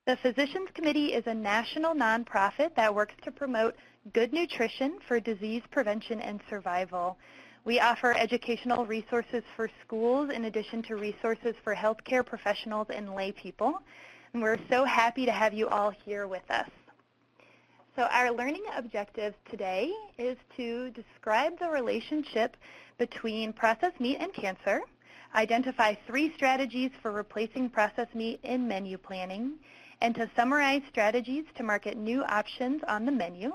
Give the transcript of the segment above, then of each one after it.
The Physicians Committee is a national nonprofit that works to promote good nutrition for disease prevention and survival. We offer educational resources for schools in addition to resources for healthcare professionals and lay people. And we're so happy to have you all here with us. So our learning objective today is to describe the relationship between processed meat and cancer, identify 3 strategies for replacing processed meat in menu planning, and to summarize strategies to market new options on the menu.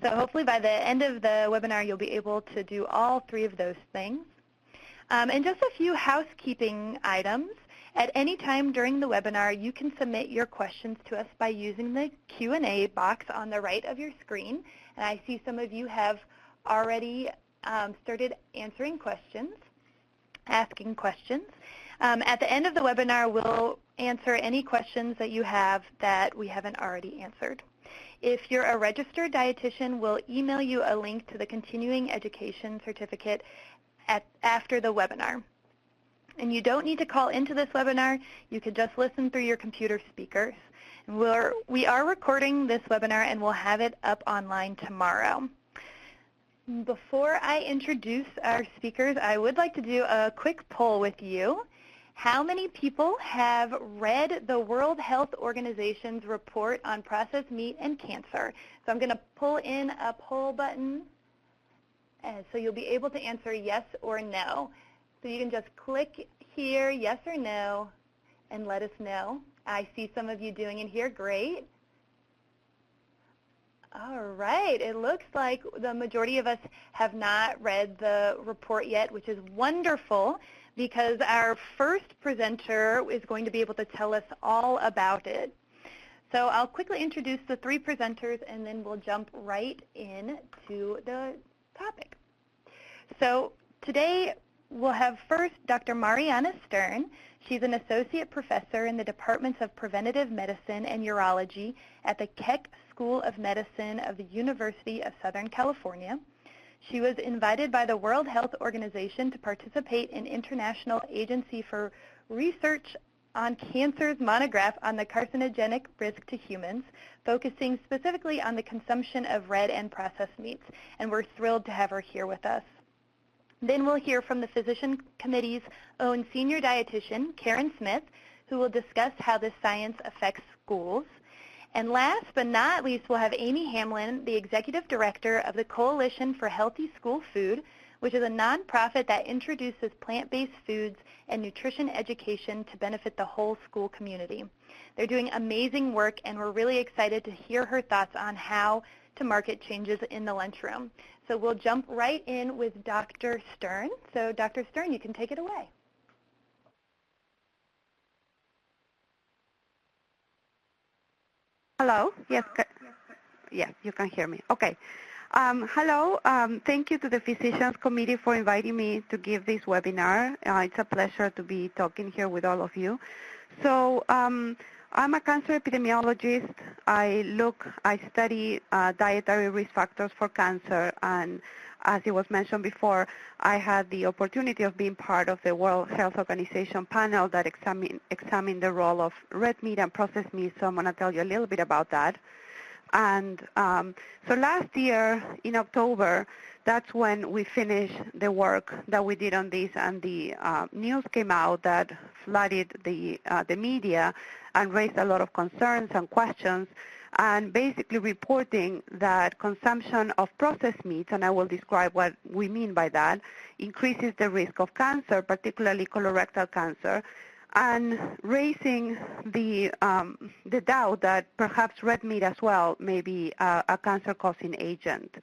So hopefully by the end of the webinar, you'll be able to do all 3 of those things. And just a few housekeeping items. At any time during the webinar, you can submit your questions to us by using the Q&A box on the right of your screen. And I see some of you have already started answering questions, asking questions. At the end of the webinar, we'll answer any questions that you have that we haven't already answered. If you're a registered dietitian, we'll email you a link to the continuing education certificate after the webinar. And you don't need to call into this webinar. You could just listen through your computer speakers. And we are recording this webinar, and we'll have it up online tomorrow. Before I introduce our speakers, I would like to do a quick poll with you. How many people have read the World Health Organization's report on processed meat and cancer? So I'm going to pull in a poll button, and so you'll be able to answer yes or no. So you can just click here, yes or no, and let us know. I see some of you doing it here. Great. All right. It looks like the majority of us have not read the report yet, which is wonderful, because our first presenter is going to be able to tell us all about it. So I'll quickly introduce the 3 presenters, and then we'll jump right into the topic. So today we'll have first Dr. Mariana Stern. She's an associate professor in the Departments of Preventative Medicine and Urology at the Keck School of Medicine of the University of Southern California. She was invited by the World Health Organization to participate in International Agency for Research on Cancer's monograph on the carcinogenic risk to humans, focusing specifically on the consumption of red and processed meats. And we're thrilled to have her here with us. Then we'll hear from the Physician Committee's own senior dietitian, Karen Smith, who will discuss how this science affects schools. And last but not least, we'll have Amy Hamlin, the Executive Director of the Coalition for Healthy School Food, which is a nonprofit that introduces plant-based foods and nutrition education to benefit the whole school community. They're doing amazing work, and we're really excited to hear her thoughts on how to market changes in the lunchroom. So we'll jump right in with Dr. Stern. So Dr. Stern, you can take it away. Hello. Yes. Yes, you can hear me. Okay. Hello. Thank you to the Physicians Committee for inviting me to give this webinar. It's a pleasure to be talking here with all of you. So I'm a cancer epidemiologist. I study dietary risk factors for cancer, and as it was mentioned before, I had the opportunity of being part of the World Health Organization panel that examined the role of red meat and processed meat, so I'm going to tell you a little bit about that. And so last year in October, that's when we finished the work that we did on this, and the news came out that flooded the media and raised a lot of concerns and questions, and basically reporting that consumption of processed meats, and I will describe what we mean by that, increases the risk of cancer, particularly colorectal cancer, and raising the doubt that perhaps red meat as well may be a cancer-causing agent.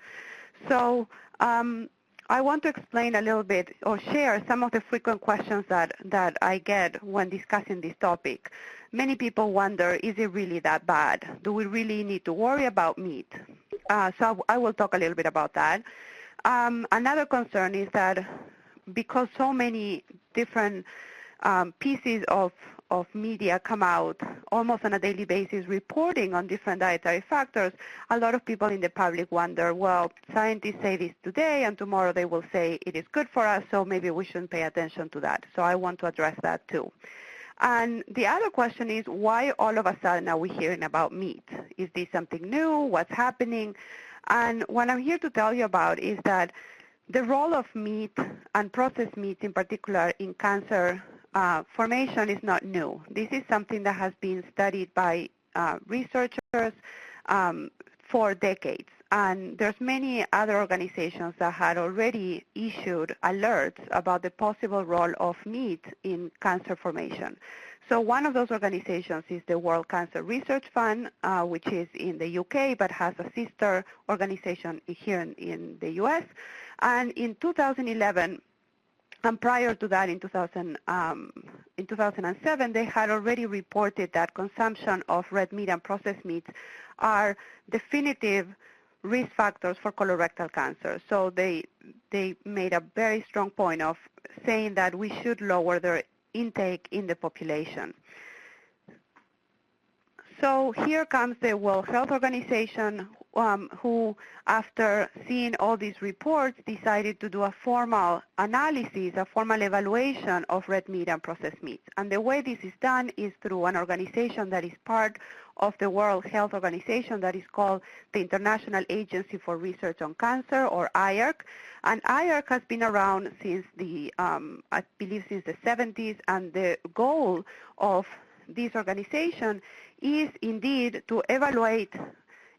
So I want to explain a little bit or share some of the frequent questions that I get when discussing this topic. Many people wonder, is it really that bad? Do we really need to worry about meat? So I will talk a little bit about that. Another concern is that because so many different pieces of media come out almost on a daily basis reporting on different dietary factors, a lot of people in the public wonder, well, scientists say this today and tomorrow they will say it is good for us, so maybe we shouldn't pay attention to that. So I want to address that too. And the other question is, why all of a sudden are we hearing about meat? Is this something new? What's happening? And what I'm here to tell you about is that the role of meat and processed meats in particular in cancer formation is not new. This is something that has been studied by researchers for decades. And there's many other organizations that had already issued alerts about the possible role of meat in cancer formation. So one of those organizations is the World Cancer Research Fund, which is in the UK but has a sister organization here in the US. And in 2011, and prior to that, in 2007, they had already reported that consumption of red meat and processed meats are definitive risk factors for colorectal cancer. So they made a very strong point of saying that we should lower their intake in the population. So here comes the World Health Organization, who, after seeing all these reports, decided to do a formal analysis, a formal evaluation of red meat and processed meats. And the way this is done is through an organization that is part of the World Health Organization that is called the International Agency for Research on Cancer, or IARC. And IARC has been around since I believe since the 70s, and the goal of this organization is indeed to evaluate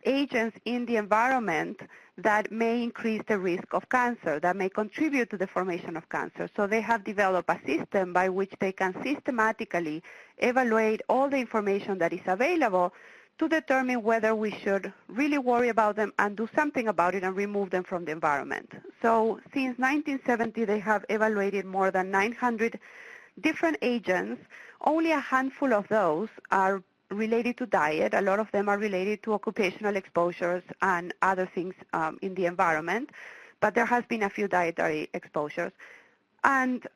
agents in the environment that may increase the risk of cancer, that may contribute to the formation of cancer. So they have developed a system by which they can systematically evaluate all the information that is available to determine whether we should really worry about them and do something about it and remove them from the environment. So since 1970, they have evaluated more than 900 different agents. Only a handful of those are related to diet. A lot of them are related to occupational exposures and other things in the environment, but there has been a few dietary exposures. And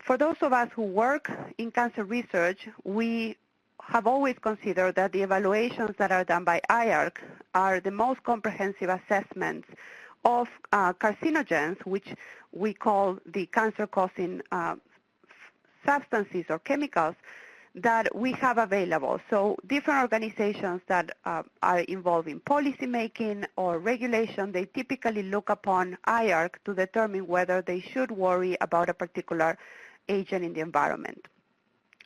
for those of us who work in cancer research, we have always considered that the evaluations that are done by IARC are the most comprehensive assessments of carcinogens, which we call the cancer-causing substances or chemicals that we have available. So different organizations that are involved in policy making or regulation, they typically look upon IARC to determine whether they should worry about a particular agent in the environment.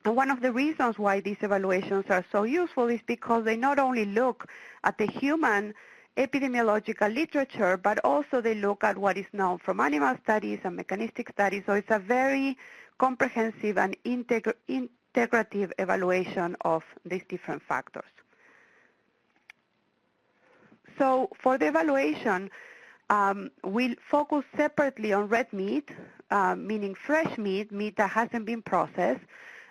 And one of the reasons why these evaluations are so useful is because they not only look at the human epidemiological literature, but also they look at what is known from animal studies and mechanistic studies. So it's a very comprehensive and integrative evaluation of these different factors. So for the evaluation, we'll focus separately on red meat, meaning fresh meat, meat that hasn't been processed,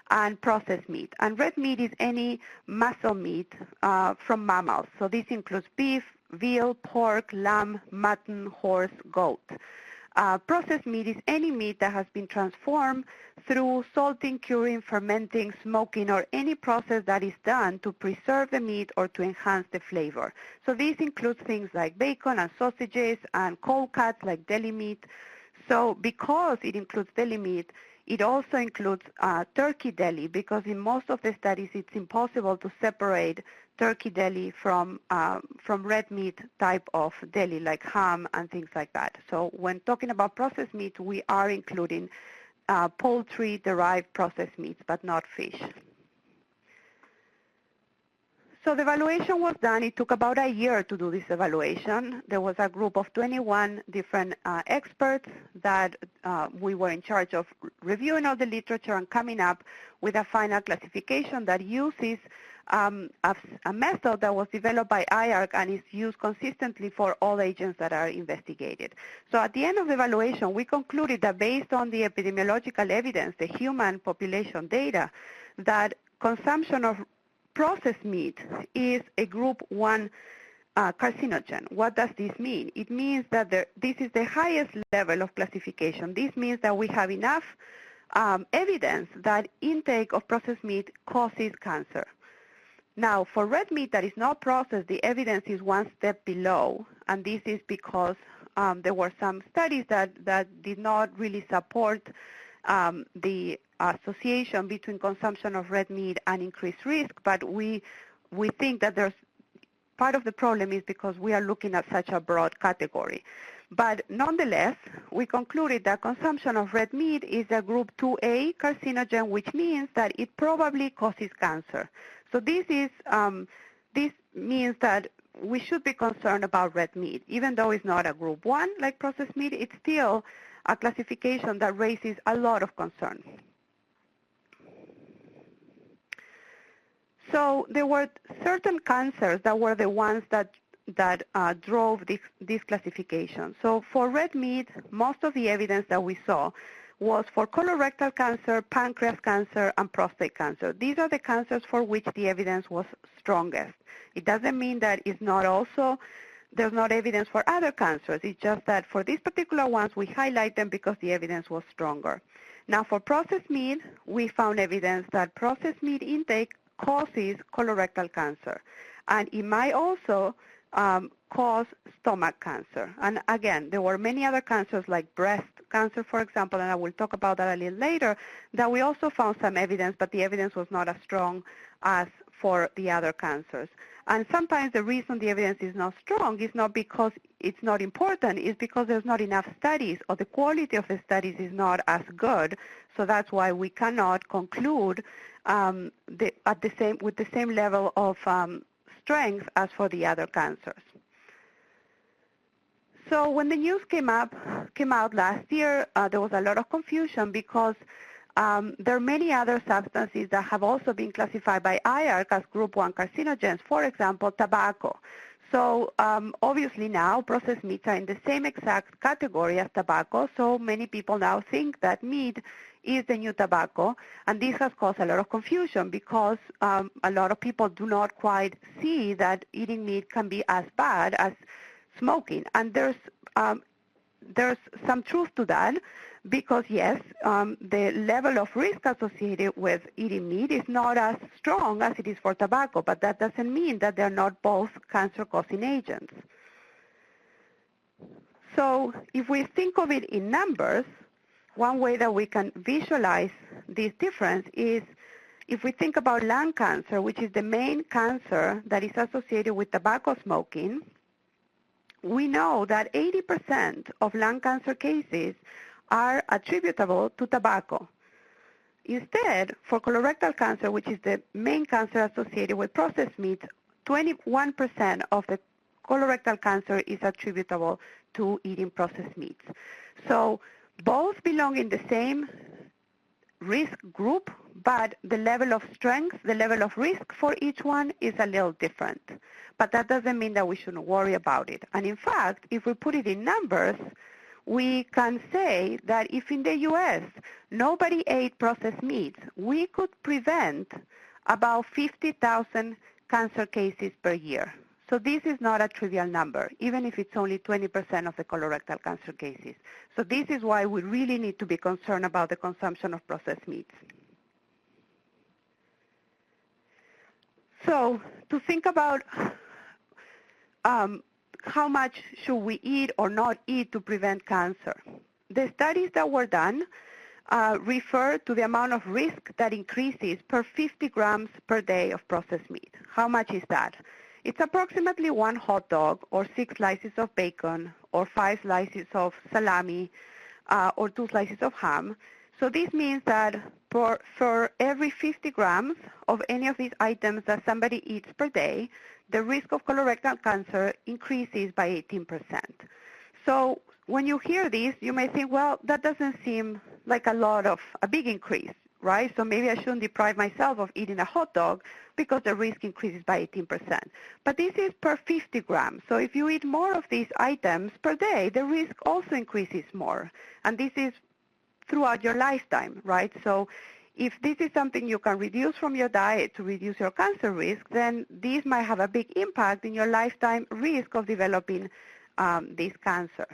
and processed meat. And red meat is any muscle meat from mammals. So this includes beef, veal, pork, lamb, mutton, horse, goat. Processed meat is any meat that has been transformed through salting, curing, fermenting, smoking, or any process that is done to preserve the meat or to enhance the flavor. So this includes things like bacon and sausages and cold cuts like deli meat. So because it includes deli meat, it also includes turkey deli, because in most of the studies it's impossible to separate turkey deli from red meat type of deli like ham and things like that. So when talking about processed meat, we are including poultry-derived processed meats, but not fish. So the evaluation was done. It took about a year to do this evaluation. There was a group of 21 different experts that we were in charge of reviewing all the literature and coming up with a final classification that uses a method that was developed by IARC and is used consistently for all agents that are investigated. So at the end of the evaluation, we concluded that based on the epidemiological evidence, the human population data, that consumption of processed meat is a group 1 carcinogen. What does this mean? It means that this is the highest level of classification. This means that we have enough evidence that intake of processed meat causes cancer. Now, for red meat that is not processed, the evidence is one step below, and this is because there were some studies that did not really support the association between consumption of red meat and increased risk, but we think that there's part of the problem is because we are looking at such a broad category. But nonetheless, we concluded that consumption of red meat is a group 2A carcinogen, which means that it probably causes cancer. So this means that we should be concerned about red meat. Even though it's not a group 1 like processed meat, it's still a classification that raises a lot of concern. So there were certain cancers that were the ones that drove this classification. So for red meat, most of the evidence that we saw was for colorectal cancer, pancreas cancer, and prostate cancer. These are the cancers for which the evidence was strongest. It doesn't mean that there's not evidence for other cancers. It's just that for these particular ones, we highlight them because the evidence was stronger. Now for processed meat, we found evidence that processed meat intake causes colorectal cancer. And it might also cause stomach cancer. And again, there were many other cancers like breast cancer, for example, and I will talk about that a little later, that we also found some evidence, but the evidence was not as strong as for the other cancers. And sometimes the reason the evidence is not strong is not because it's not important, it's because there's not enough studies or the quality of the studies is not as good. So that's why we cannot conclude with the same level of strength as for the other cancers. So when the news came out last year, there was a lot of confusion because there are many other substances that have also been classified by IARC as group 1 carcinogens, for example, tobacco. So obviously now processed meats are in the same exact category as tobacco, so many people now think that meat is the new tobacco, and this has caused a lot of confusion because a lot of people do not quite see that eating meat can be as bad as smoking. And there's some truth to that because, yes, the level of risk associated with eating meat is not as strong as it is for tobacco, but that doesn't mean that they're not both cancer-causing agents. So if we think of it in numbers, one way that we can visualize this difference is if we think about lung cancer, which is the main cancer that is associated with tobacco smoking, we know that 80% of lung cancer cases are attributable to tobacco. Instead, for colorectal cancer, which is the main cancer associated with processed meats, 21% of the colorectal cancer is attributable to eating processed meats. So both belong in the same risk group, but the level of strength, the level of risk for each one is a little different. But that doesn't mean that we shouldn't worry about it. And in fact, if we put it in numbers, we can say that if in the U.S. nobody ate processed meats, we could prevent about 50,000 cancer cases per year. So this is not a trivial number, even if it's only 20% of the colorectal cancer cases. So this is why we really need to be concerned about the consumption of processed meats. So to think about how much should we eat or not eat to prevent cancer, the studies that were done refer to the amount of risk that increases per 50 grams per day of processed meat. How much is that? It's approximately 1 hot dog or 6 slices of bacon or 5 slices of salami or 2 slices of ham. So this means that for every 50 grams of any of these items that somebody eats per day, the risk of colorectal cancer increases by 18%. So when you hear this, you may think, well, that doesn't seem like a big increase, right? So maybe I shouldn't deprive myself of eating a hot dog because the risk increases by 18%. But this is per 50 grams. So if you eat more of these items per day, the risk also increases more. And this is throughout your lifetime, right? So if this is something you can reduce from your diet to reduce your cancer risk, then this might have a big impact in your lifetime risk of developing this cancer.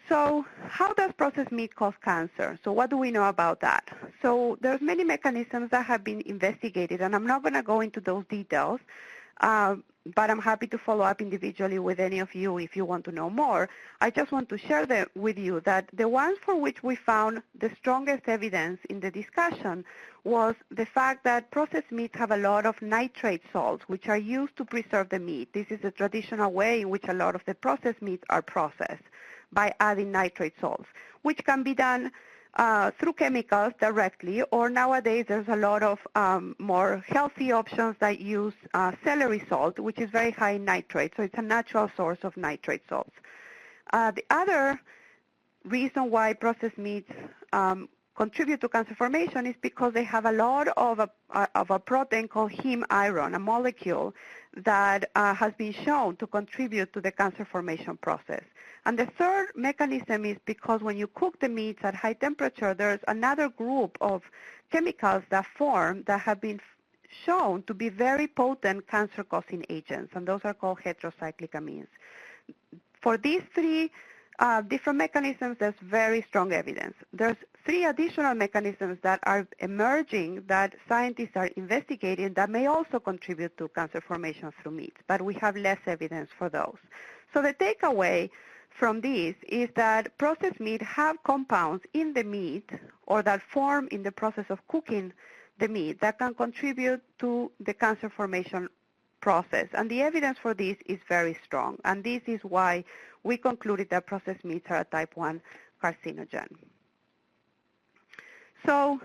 So how does processed meat cause cancer? So what do we know about that? So there's many mechanisms that have been investigated, and I'm not going to go into those details. but I'm happy to follow up individually with any of you if you want to know more. I just want to share with you that the ones for which we found the strongest evidence in the discussion was the fact that processed meats have a lot of nitrate salts, which are used to preserve the meat. This is a traditional way in which a lot of the processed meats are processed, by adding nitrate salts, which can be done through chemicals directly, or nowadays there's a lot of more healthy options that use celery salt, which is very high in nitrate, so it's a natural source of nitrate salts. The other reason why processed meats contribute to cancer formation is because they have a lot of a protein called heme iron, a molecule that has been shown to contribute to the cancer formation process. And the third mechanism is because when you cook the meats at high temperature, there's another group of chemicals that form that have been shown to be very potent cancer-causing agents, and those are called heterocyclic amines. For these three different mechanisms, there's very strong evidence. There's three additional mechanisms that are emerging that scientists are investigating that may also contribute to cancer formation through meats, but we have less evidence for those. So the takeaway from this is that processed meat have compounds in the meat or that form in the process of cooking the meat that can contribute to the cancer formation process. And the evidence for this is very strong. And this is why we concluded that processed meats are a type 1 carcinogen. So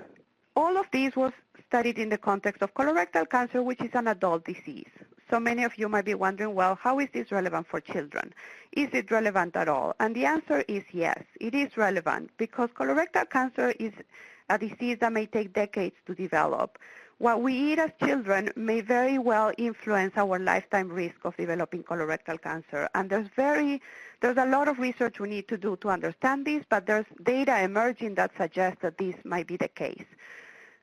all of this was studied in the context of colorectal cancer, which is an adult disease. So many of you might be wondering, well, how is this relevant for children? Is it relevant at all? And the answer is yes, it is relevant because colorectal cancer is a disease that may take decades to develop. What we eat as children may very well influence our lifetime risk of developing colorectal cancer. And there's a lot of research we need to do to understand this, but there's data emerging that suggests that this might be the case.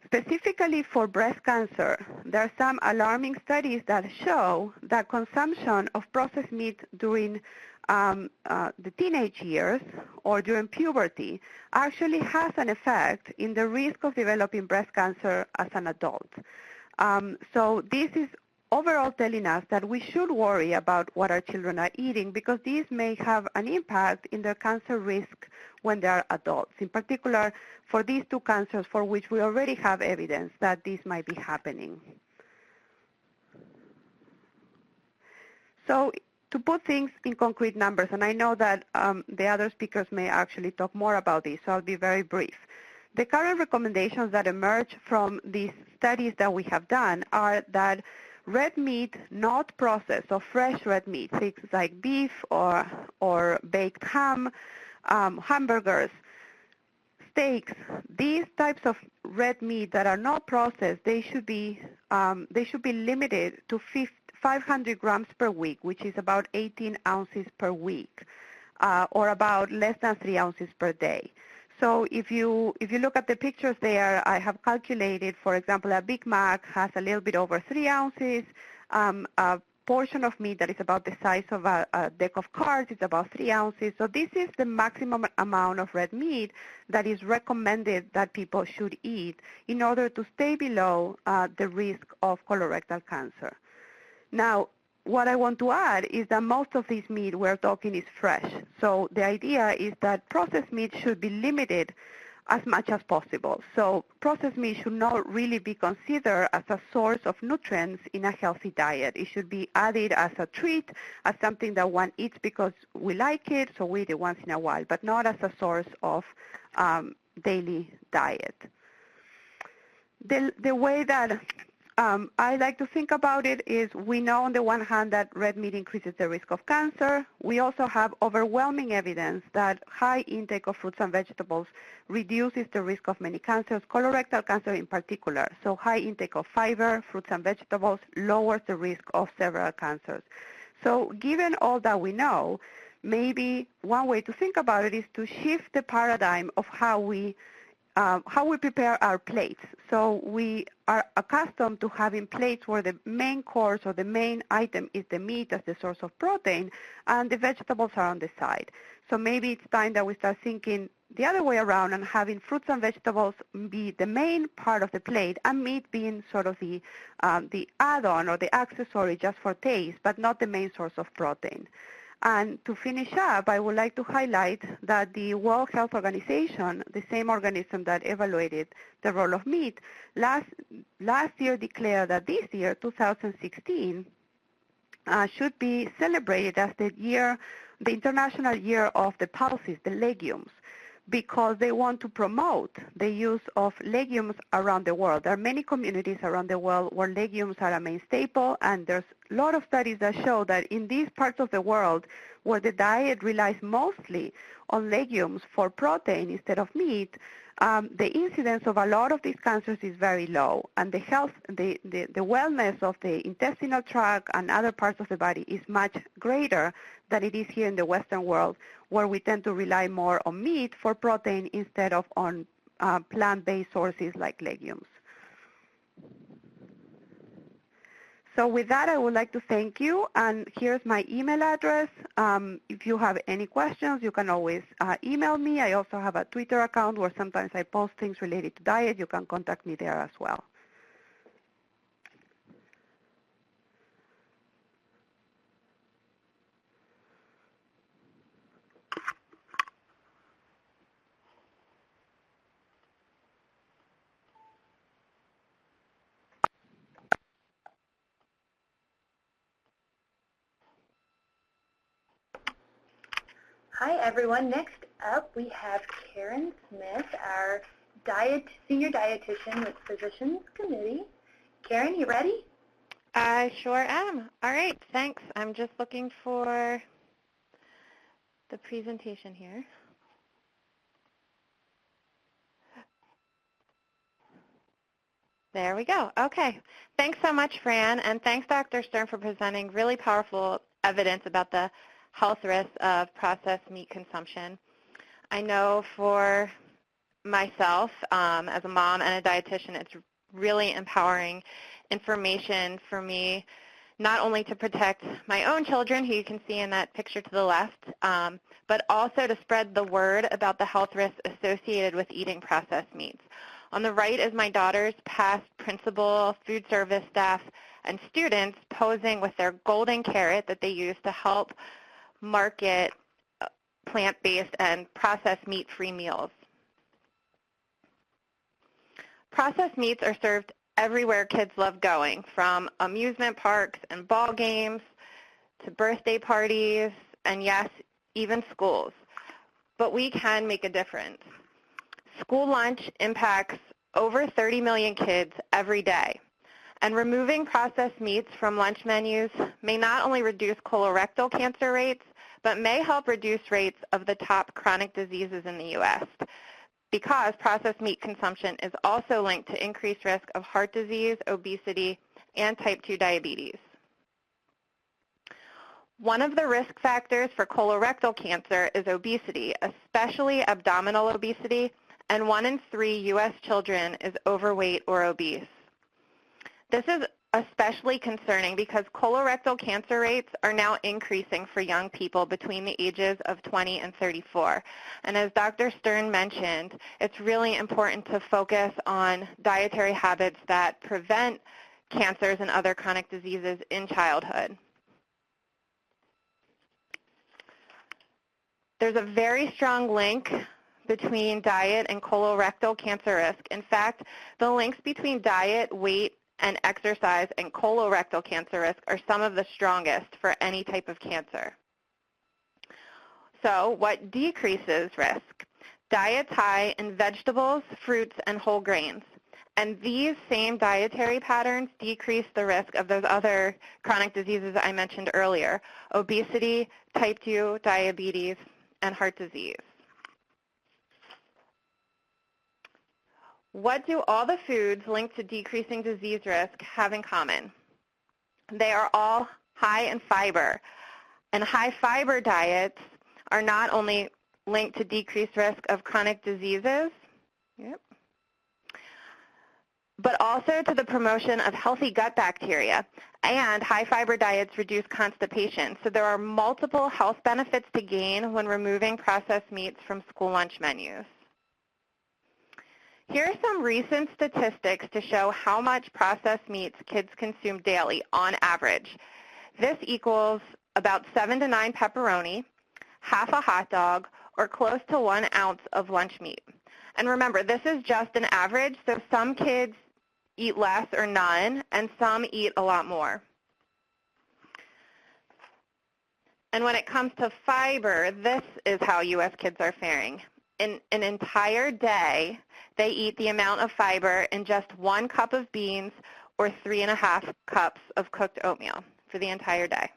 Specifically for breast cancer, there are some alarming studies that show that consumption of processed meat during the teenage years or during puberty actually has an effect in the risk of developing breast cancer as an adult. So this is overall telling us that we should worry about what our children are eating because these may have an impact in their cancer risk when they are adults, in particular for these two cancers for which we already have evidence that this might be happening. So to put things in concrete numbers, and I know that the other speakers may actually talk more about this, so I'll be very brief. The current recommendations that emerge from these studies that we have done are that red meat not processed, so fresh red meat, things like beef or baked ham, hamburgers, steaks, these types of red meat that are not processed, they should be limited to 500 grams per week, which is about 18 ounces per week, or about less than 3 ounces per day. So if you look at the pictures there, I have calculated, for example, a Big Mac has a little bit over 3 ounces. A portion of meat that is about the size of a deck of cards is about 3 ounces. So this is the maximum amount of red meat that is recommended that people should eat in order to stay below the risk of colorectal cancer. Now, what I want to add is that most of this meat we're talking is fresh. So the idea is that processed meat should be limited as much as possible. So processed meat should not really be considered as a source of nutrients in a healthy diet. It should be added as a treat, as something that one eats because we like it, so we eat it once in a while, but not as a source of daily diet. The way that I like to think about it is we know on the one hand that red meat increases the risk of cancer. We also have overwhelming evidence that high intake of fruits and vegetables reduces the risk of many cancers, colorectal cancer in particular. So high intake of fiber, fruits and vegetables lowers the risk of several cancers. So given all that we know, maybe one way to think about it is to shift the paradigm of how we prepare our plates. So we are accustomed to having plates where the main course or the main item is the meat as the source of protein and the vegetables are on the side. So maybe it's time that we start thinking the other way around and having fruits and vegetables be the main part of the plate and meat being sort of the add-on or the accessory just for taste, but not the main source of protein. And to finish up, I would like to highlight that the World Health Organization, the same organism that evaluated the role of meat, last year declared that this year, 2016, should be celebrated as the International Year of the Pulses, the legumes, because they want to promote the use of legumes around the world. There are many communities around the world where legumes are a main staple, and there's a lot of studies that show that in these parts of the world where the diet relies mostly on legumes for protein instead of meat, the incidence of a lot of these cancers is very low, and the wellness of the intestinal tract and other parts of the body is much greater than it is here in the Western world, where we tend to rely more on meat for protein instead of on plant-based sources like legumes. So with that, I would like to thank you, and here's my email address. If you have any questions, you can always email me. I also have a Twitter account where sometimes I post things related to diet. You can contact me there as well. Hi, everyone. Next up, we have Karen Smith, our senior dietitian with Physicians Committee. Karen, you ready? I sure am. All right, thanks. I'm just looking for the presentation here. There we go. Okay. Thanks so much, Fran, and thanks, Dr. Stern, for presenting really powerful evidence about the health risks of processed meat consumption. I know for myself, as a mom and a dietitian, it's really empowering information for me, not only to protect my own children, who you can see in that picture to the left, but also to spread the word about the health risks associated with eating processed meats. On the right is my daughter's past principal, food service staff, and students posing with their golden carrot that they use to help market plant-based and processed meat-free meals. Processed meats are served everywhere kids love going, from amusement parks and ball games to birthday parties, and yes, even schools. But we can make a difference. School lunch impacts over 30 million kids every day. And removing processed meats from lunch menus may not only reduce colorectal cancer rates, but may help reduce rates of the top chronic diseases in the U.S. because processed meat consumption is also linked to increased risk of heart disease, obesity, and type 2 diabetes. One of the risk factors for colorectal cancer is obesity, especially abdominal obesity, and 1 in 3 U.S. children is overweight or obese. This is especially concerning because colorectal cancer rates are now increasing for young people between the ages of 20 and 34. And as Dr. Stern mentioned, it's really important to focus on dietary habits that prevent cancers and other chronic diseases in childhood. There's a very strong link between diet and colorectal cancer risk. In fact, the links between diet, weight, and exercise and colorectal cancer risk are some of the strongest for any type of cancer. So what decreases risk? Diets high in vegetables, fruits, and whole grains. And these same dietary patterns decrease the risk of those other chronic diseases I mentioned earlier: obesity, type 2 diabetes, and heart disease. What do all the foods linked to decreasing disease risk have in common? They are all high in fiber. And high fiber diets are not only linked to decreased risk of chronic diseases, but also to the promotion of healthy gut bacteria, and high-fiber diets reduce constipation. So there are multiple health benefits to gain when removing processed meats from school lunch menus. Here are some recent statistics to show how much processed meats kids consume daily on average. This equals about 7 to 9 pepperoni, half a hot dog, or close to 1 ounce of lunch meat. And remember, this is just an average, so some kids eat less or none, and some eat a lot more. And when it comes to fiber, this is how U.S. kids are faring. In an entire day, they eat the amount of fiber in just 1 cup of beans or 3.5 cups of cooked oatmeal for the entire day.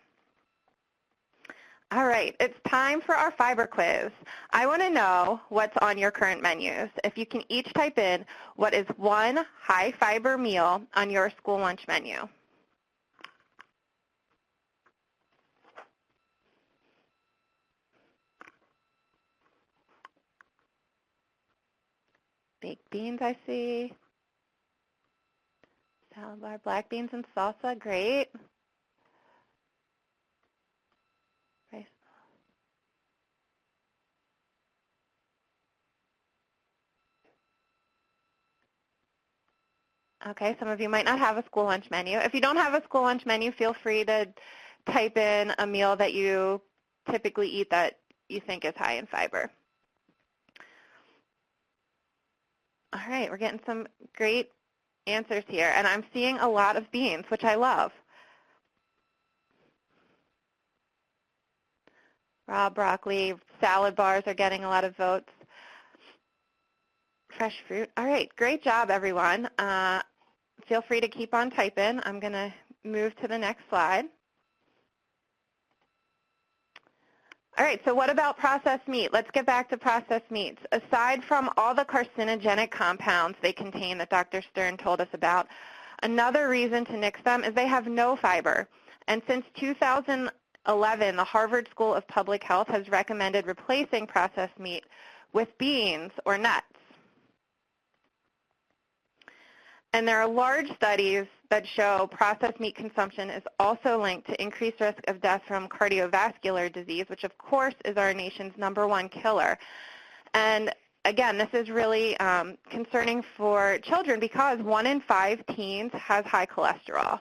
All right, it's time for our fiber quiz. I want to know what's on your current menus. If you can each type in what is one high-fiber meal on your school lunch menu. Baked beans, I see. Salad bar, black beans and salsa, great. Rice. Okay, some of you might not have a school lunch menu. If you don't have a school lunch menu, feel free to type in a meal that you typically eat that you think is high in fiber. All right, we're getting some great answers here, and I'm seeing a lot of beans, which I love. Raw broccoli, salad bars are getting a lot of votes. Fresh fruit. All right, great job, everyone. Feel free to keep on typing. I'm going to move to the next slide. All right, so what about processed meat? Let's get back to processed meats. Aside from all the carcinogenic compounds they contain that Dr. Stern told us about, another reason to nix them is they have no fiber. And since 2011, the Harvard School of Public Health has recommended replacing processed meat with beans or nuts. And there are large studies that show processed meat consumption is also linked to increased risk of death from cardiovascular disease, which of course is our nation's #1 killer. And again, this is really concerning for children because 1 in 5 teens has high cholesterol.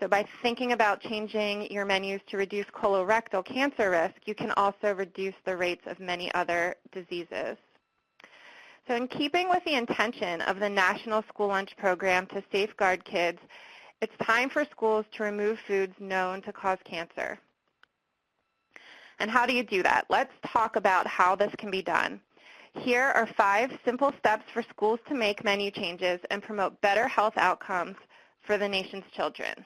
So by thinking about changing your menus to reduce colorectal cancer risk, you can also reduce the rates of many other diseases. So in keeping with the intention of the National School Lunch Program to safeguard kids, it's time for schools to remove foods known to cause cancer. And how do you do that? Let's talk about how this can be done. Here are 5 simple steps for schools to make menu changes and promote better health outcomes for the nation's children.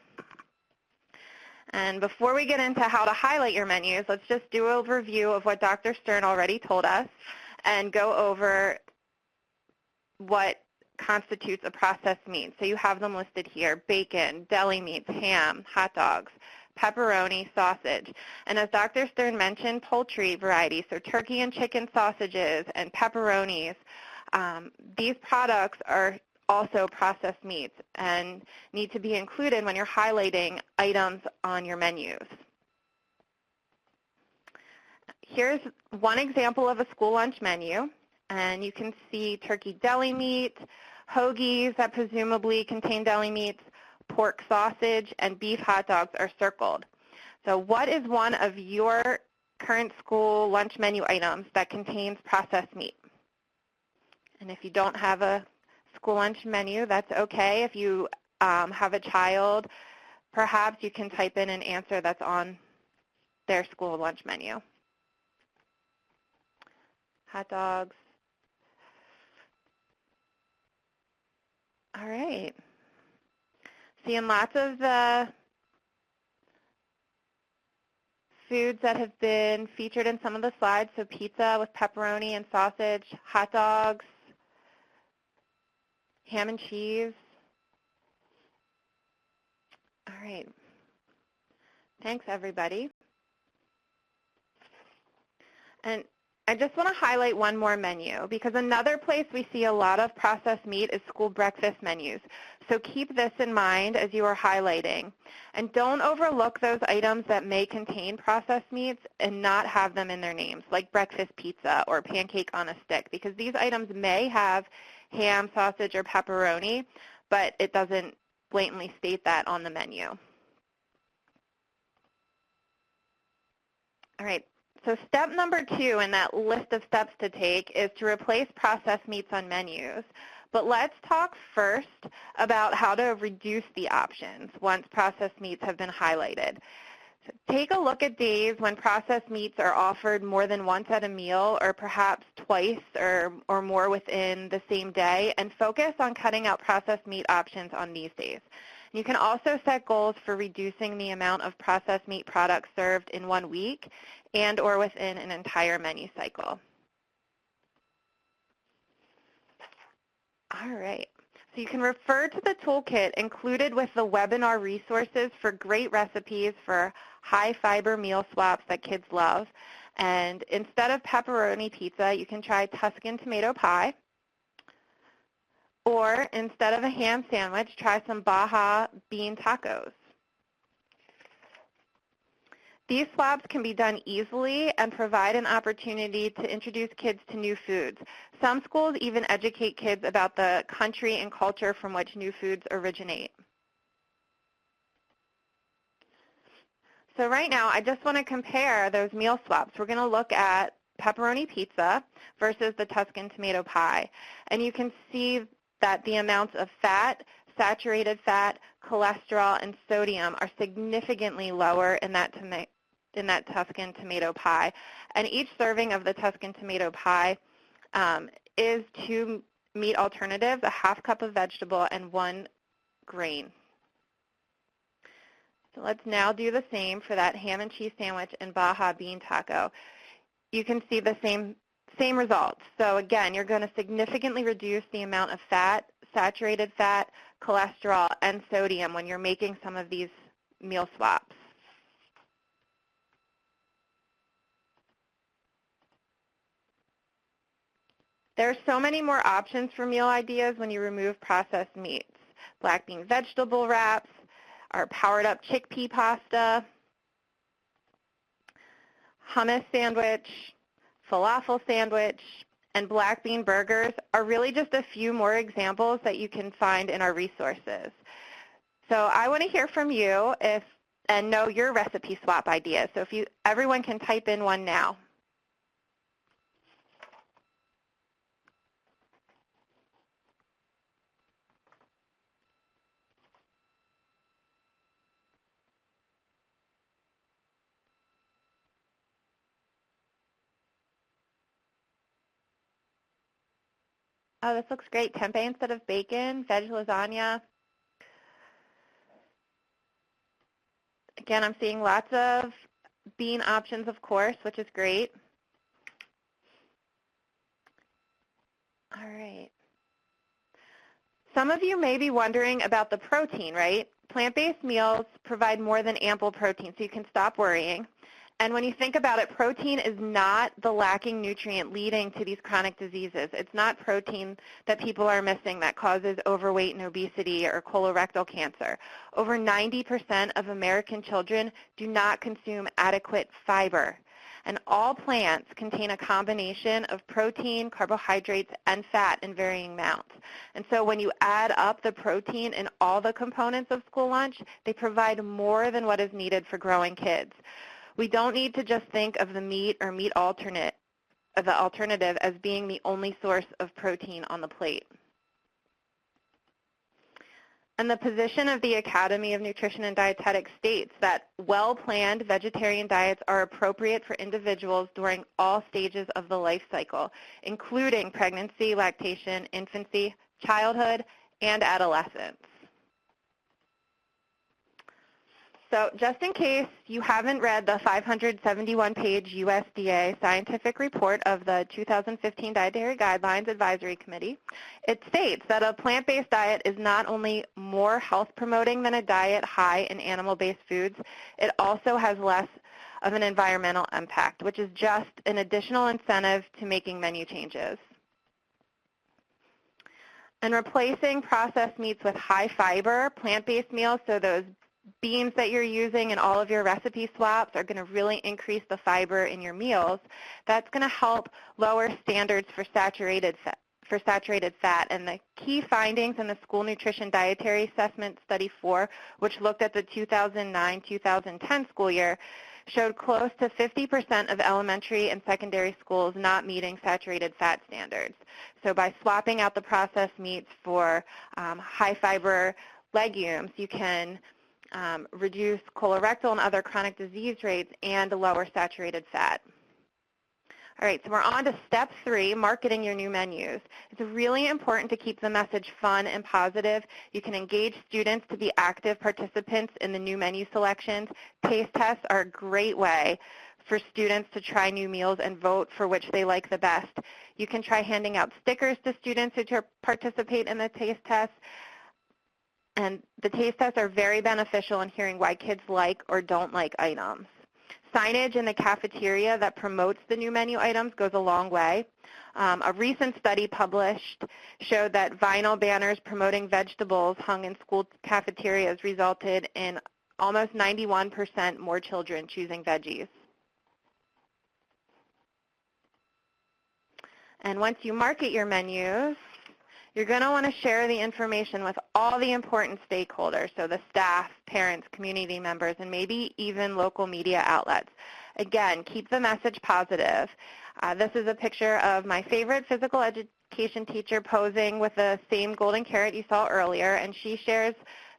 And before we get into how to highlight your menus, let's just do a review of what Dr. Stern already told us and go over what constitutes a processed meat. So you have them listed here: bacon, deli meats, ham, hot dogs, pepperoni, sausage. And as Dr. Stern mentioned, poultry varieties, so turkey and chicken sausages and pepperonis. These products are also processed meats and need to be included when you're highlighting items on your menus. Here's one example of a school lunch menu. And you can see turkey deli meat, hoagies that presumably contain deli meats, pork sausage, and beef hot dogs are circled. So what is one of your current school lunch menu items that contains processed meat? And if you don't have a school lunch menu, that's okay. If you have a child, perhaps you can type in an answer that's on their school lunch menu. Hot dogs. All right. Seeing lots of the foods that have been featured in some of the slides, so pizza with pepperoni and sausage, hot dogs, ham and cheese. All right. Thanks, everybody. And I just want to highlight one more menu because another place we see a lot of processed meat is school breakfast menus. So keep this in mind as you are highlighting. And don't overlook those items that may contain processed meats and not have them in their names, like breakfast pizza or pancake on a stick, because these items may have ham, sausage, or pepperoni, but it doesn't blatantly state that on the menu. All right. So step number 2 in that list of steps to take is to replace processed meats on menus. But let's talk first about how to reduce the options once processed meats have been highlighted. So take a look at days when processed meats are offered more than once at a meal or perhaps twice or more within the same day, and focus on cutting out processed meat options on these days. You can also set goals for reducing the amount of processed meat products served in 1 week and or within an entire menu cycle. All right. So you can refer to the toolkit included with the webinar resources for great recipes for high-fiber meal swaps that kids love. And instead of pepperoni pizza, you can try Tuscan tomato pie. Or instead of a ham sandwich, try some Baja bean tacos. These swaps can be done easily and provide an opportunity to introduce kids to new foods. Some schools even educate kids about the country and culture from which new foods originate. So right now, I just want to compare those meal swaps. We're going to look at pepperoni pizza versus the Tuscan tomato pie. And you can see that the amounts of fat, saturated fat, cholesterol, and sodium are significantly lower in that Tuscan tomato pie. And each serving of the Tuscan tomato pie is 2 meat alternatives, a half cup of vegetable, and 1 grain. So let's now do the same for that ham and cheese sandwich and Baja bean taco. You can see the same results. So again, you're going to significantly reduce the amount of fat, saturated fat, cholesterol, and sodium when you're making some of these meal swaps. There are so many more options for meal ideas when you remove processed meats. Black bean vegetable wraps, our powered up chickpea pasta, hummus sandwich, falafel sandwich, and black bean burgers are really just a few more examples that you can find in our resources. So I want to hear from you and know your recipe swap ideas. So if everyone can type in one now. Oh, this looks great. Tempeh instead of bacon, veg lasagna. Again, I'm seeing lots of bean options, of course, which is great. All right. Some of you may be wondering about the protein, right? Plant-based meals provide more than ample protein, so you can stop worrying. And when you think about it, protein is not the lacking nutrient leading to these chronic diseases. It's not protein that people are missing that causes overweight and obesity or colorectal cancer. Over 90% of American children do not consume adequate fiber. And all plants contain a combination of protein, carbohydrates, and fat in varying amounts. And so when you add up the protein in all the components of school lunch, they provide more than what is needed for growing kids. We don't need to just think of the meat or meat alternative as being the only source of protein on the plate. And the position of the Academy of Nutrition and Dietetics states that well-planned vegetarian diets are appropriate for individuals during all stages of the life cycle, including pregnancy, lactation, infancy, childhood, and adolescence. So just in case you haven't read the 571-page USDA scientific report of the 2015 Dietary Guidelines Advisory Committee, it states that a plant-based diet is not only more health-promoting than a diet high in animal-based foods, it also has less of an environmental impact, which is just an additional incentive to making menu changes. And replacing processed meats with high fiber, plant-based meals, so those beans that you're using in all of your recipe swaps are going to really increase the fiber in your meals. That's going to help lower standards for saturated fat. And the key findings in the School Nutrition Dietary Assessment Study 4, which looked at the 2009-2010 school year, showed close to 50% of elementary and secondary schools not meeting saturated fat standards. So by swapping out the processed meats for high-fiber legumes, you can reduce colorectal and other chronic disease rates and lower saturated fat. All right, so we're on to step 3, marketing your new menus. It's really important to keep the message fun and positive. You can engage students to be active participants in the new menu selections. Taste tests are a great way for students to try new meals and vote for which they like the best. You can try handing out stickers to students who participate in the taste tests. And the taste tests are very beneficial in hearing why kids like or don't like items. Signage in the cafeteria that promotes the new menu items goes a long way. A recent study published showed that vinyl banners promoting vegetables hung in school cafeterias resulted in almost 91% more children choosing veggies. And once you market your menus, you're going to want to share the information with all the important stakeholders, so the staff, parents, community members, and maybe even local media outlets. Again, keep the message positive. This is a picture of my favorite physical education teacher posing with the same golden carrot you saw earlier, and she shares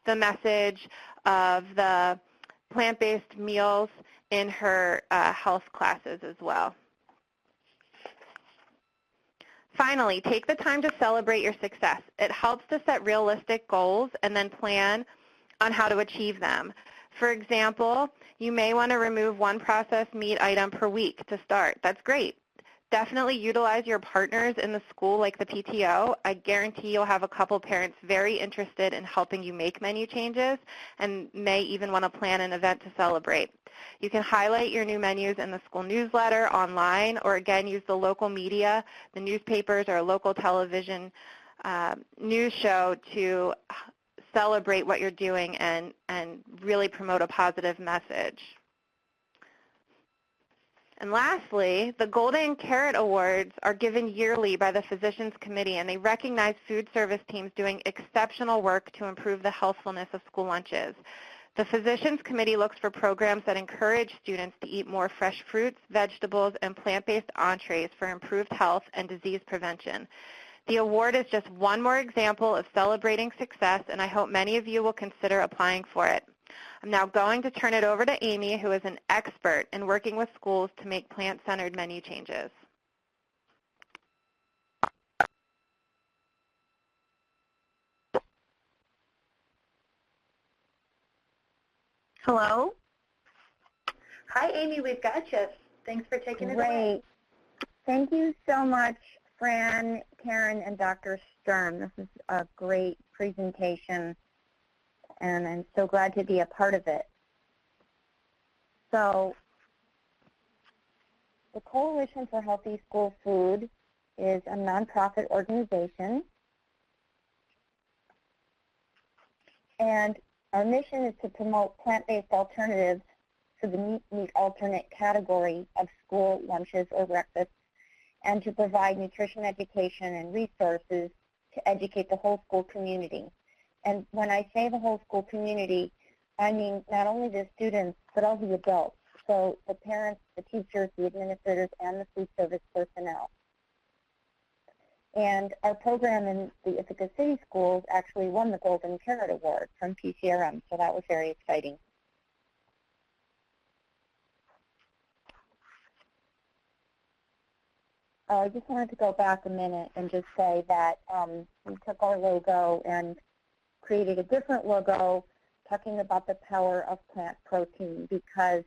the message of the plant-based meals in her health classes as well. Finally, take the time to celebrate your success. It helps to set realistic goals and then plan on how to achieve them. For example, you may want to remove one processed meat item per week to start. That's great. Definitely utilize your partners in the school like the PTO. I guarantee you'll have a couple parents very interested in helping you make menu changes and may even want to plan an event to celebrate. You can highlight your new menus in the school newsletter, online, or again use the local media, the newspapers or a local television news show to celebrate what you're doing and really promote a positive message. And lastly, the Golden Carrot Awards are given yearly by the Physicians Committee, and they recognize food service teams doing exceptional work to improve the healthfulness of school lunches. The Physicians Committee looks for programs that encourage students to eat more fresh fruits, vegetables, and plant-based entrees for improved health and disease prevention. The award is just one more example of celebrating success, and I hope many of you will consider applying for it. I'm now going to turn it over to Amy, who is an expert in working with schools to make plant-centered menu changes. Hello? Hi, Amy. We've got you. Thanks for taking it away. Great. Thank you so much, Fran, Karen, and Dr. Stern. This is a great presentation, and I'm so glad to be a part of it. So, the Coalition for Healthy School Food is a nonprofit organization, and our mission is to promote plant-based alternatives for the meat alternate category of school lunches or breakfasts, and to provide nutrition education and resources to educate the whole school community. And when I say the whole school community, I mean not only the students, but all the adults. So the parents, the teachers, the administrators, and the food service personnel. And our program in the Ithaca City Schools actually won the Golden Carrot Award from PCRM, so that was very exciting. I just wanted to go back a minute and just say that we took our logo and created a different logo talking about the power of plant protein because,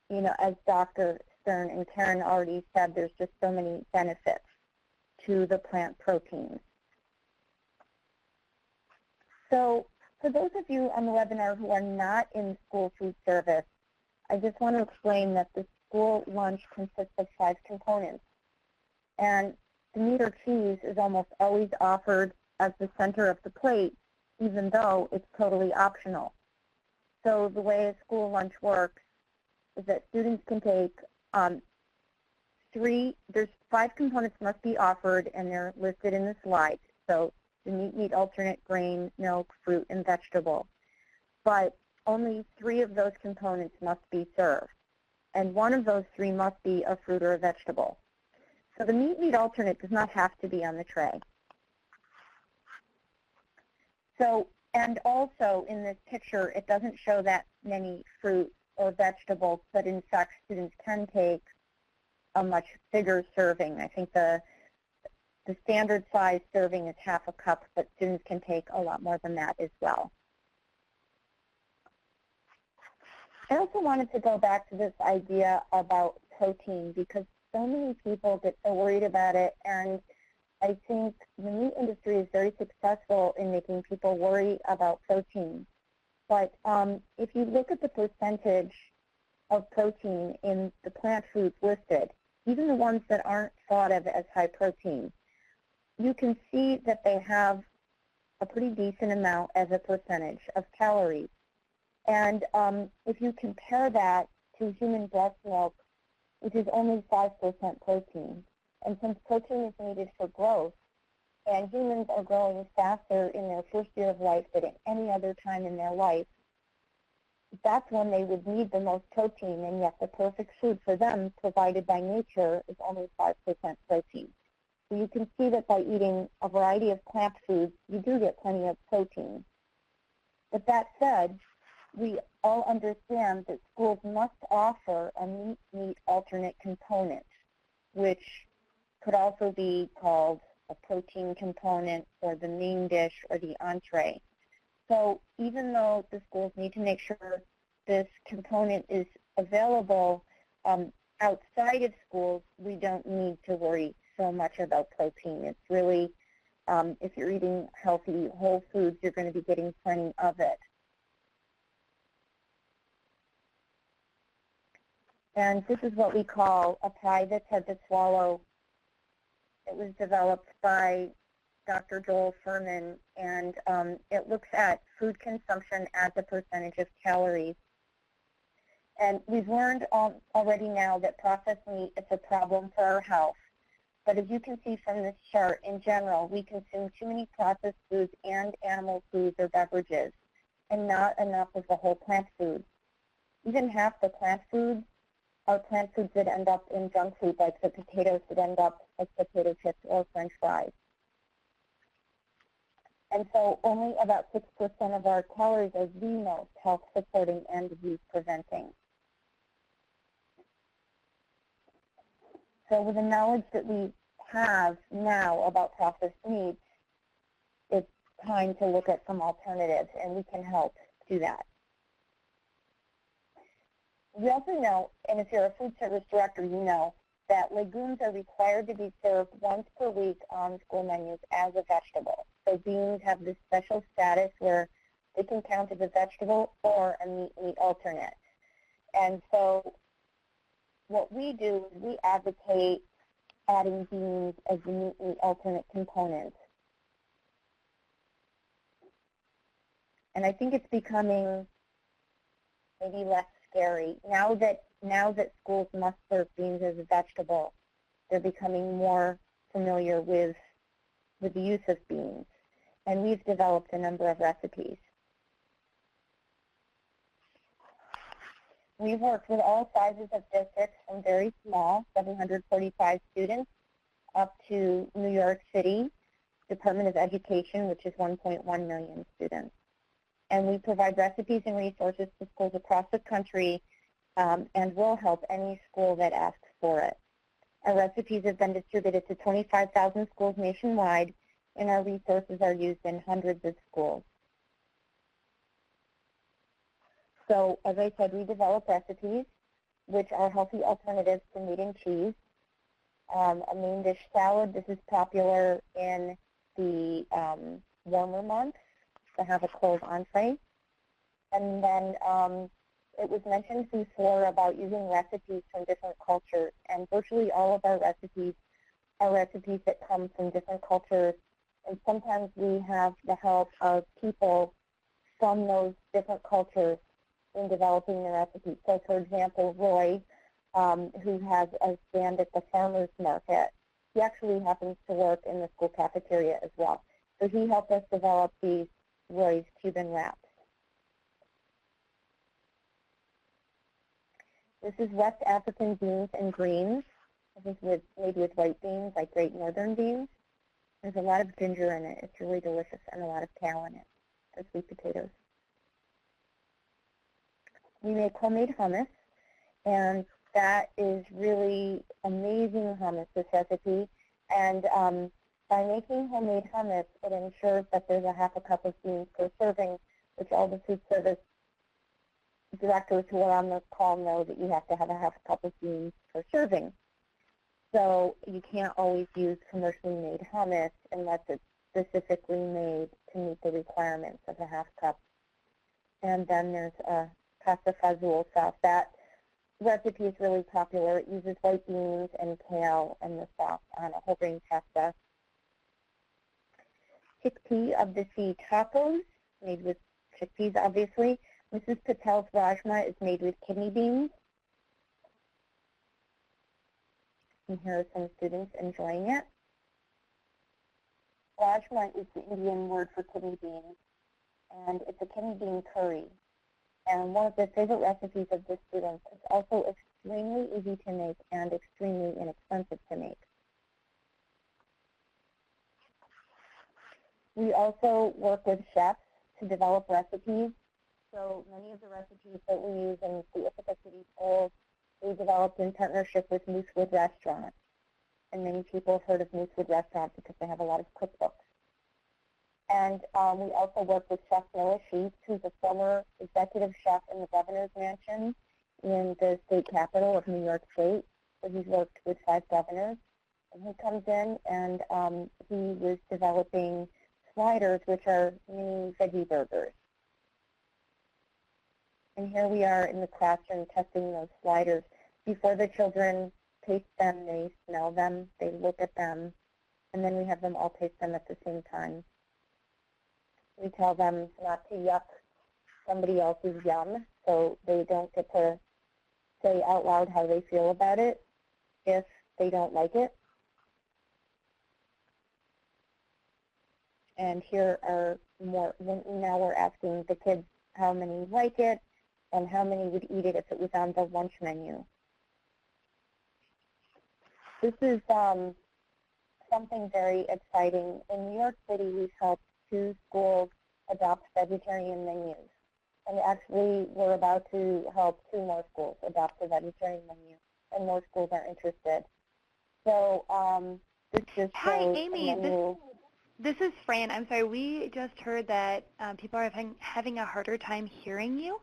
you know, as Dr. Stern and Karen already said, there's just so many benefits to the plant proteins. So for those of you on the webinar who are not in school food service, I just want to explain that the school lunch consists of 5 components. And the meat or cheese is almost always offered as the center of the plate, even though it's totally optional. So the way a school lunch works is that students can take there's 5 components must be offered, and they're listed in the slide. So the meat, alternate, grain, milk, fruit, and vegetable. But only 3 of those components must be served. And one of those 3 must be a fruit or a vegetable. So the meat alternate does not have to be on the tray. So, and also in this picture, it doesn't show that many fruit or vegetables, but in fact, students can take a much bigger serving. I think the standard size serving is half a cup, but students can take a lot more than that as well. I also wanted to go back to this idea about protein because so many people get so worried about it, and I think the meat industry is very successful in making people worry about protein. But if you look at the percentage of protein in the plant foods listed, even the ones that aren't thought of as high protein, you can see that they have a pretty decent amount as a percentage of calories. And if you compare that to human breast milk, which is only 5% protein, and since protein is needed for growth, and humans are growing faster in their first year of life than at any other time in their life, that's when they would need the most protein, and yet the perfect food for them provided by nature is only 5% protein. So you can see that by eating a variety of plant foods, you do get plenty of protein. But that said, we all understand that schools must offer a meat alternate component, which could also be called a protein component or the main dish or the entree. So even though the schools need to make sure this component is available outside of schools, we don't need to worry so much about protein. It's really, if you're eating healthy, whole foods, you're going to be getting plenty of it. And this is what we call a pie that's had to swallow. It was developed by Dr. Joel Furman, and it looks at food consumption as a percentage of calories. And we've learned already now that processed meat is a problem for our health. But as you can see from this chart, in general, we consume too many processed foods and animal foods or beverages, and not enough of the whole plant foods. Even half the plant foods are plant foods that end up in junk food, like the potatoes that end up as potato chips or French fries. And so only about 6% of our calories are the most health-supporting and disease-preventing. So with the knowledge that we have now about processed meats, it's time to look at some alternatives, and we can help do that. We also know, and if you're a food service director, you know, that legumes are required to be served once per week on school menus as a vegetable. So beans have this special status where they can count as a vegetable or a meat alternate. And so what we do is we advocate adding beans as the meat alternate component. And I think it's becoming maybe less scary. Now that schools must serve beans as a vegetable, they're becoming more familiar with the use of beans. And we've developed a number of recipes. We've worked with all sizes of districts from very small, 745 students, up to New York City Department of Education, which is 1.1 million students. And we provide recipes and resources to schools across the country and will help any school that asks for it. Our recipes have been distributed to 25,000 schools nationwide, and our resources are used in hundreds of schools. So, as I said, we develop recipes which are healthy alternatives to meat and cheese. A main dish salad, this is popular in the warmer months to have a cold entree. And then it was mentioned before about using recipes from different cultures, and virtually all of our recipes are recipes that come from different cultures, and sometimes we have the help of people from those different cultures in developing the recipe. So, for example, Roy, who has a stand at the farmers market, he actually happens to work in the school cafeteria as well. So he helped us develop these Roy's Cuban wraps. This is West African beans and greens. This is made with white beans, like Great Northern beans. There's a lot of ginger in it. It's really delicious, and a lot of kale in it, the sweet potatoes. We make homemade hummus, and that is really amazing hummus, this recipe. And by making homemade hummus, it ensures that there's a half a cup of beans per serving, which all the food service directors who are on the call know that you have to have a half a cup of beans per serving. So you can't always use commercially made hummus unless it's specifically made to meet the requirements of a half cup. And then there's a pasta fazool sauce. That recipe is really popular. It uses white beans and kale and the sauce on a whole grain pasta. Chickpea of the sea tacos, made with chickpeas, obviously. Mrs. Patel's rajma is made with kidney beans. And here are some students enjoying it. Rajma is the Indian word for kidney beans, and it's a kidney bean curry. And one of the favorite recipes of the students. It's also extremely easy to make and extremely inexpensive to make. We also work with chefs to develop recipes. So many of the recipes that we use in the Ithaca City Schools, we developed in partnership with Moosewood Restaurant. And many people have heard of Moosewood Restaurant because they have a lot of cookbooks. And we also work with Chef Noah Sheets, who's a former executive chef in the governor's mansion in the state capital of New York State. So he's worked with 5 governors. And he comes in and he was developing sliders, which are mini veggie burgers. And here we are in the classroom testing those sliders. Before the children taste them, they smell them, they look at them, and then we have them all taste them at the same time. We tell them not to yuck somebody else's yum, so they don't get to say out loud how they feel about it if they don't like it. And here are more, now we're asking the kids how many like it and how many would eat it if it was on the lunch menu. This is something very exciting. In New York City, we've helped 2 schools adopt vegetarian menus. And actually, we're about to help 2 more schools adopt a vegetarian menu, and more schools are interested. So this just Hi, shows Amy. This is Fran. I'm sorry. We just heard that people are having a harder time hearing you.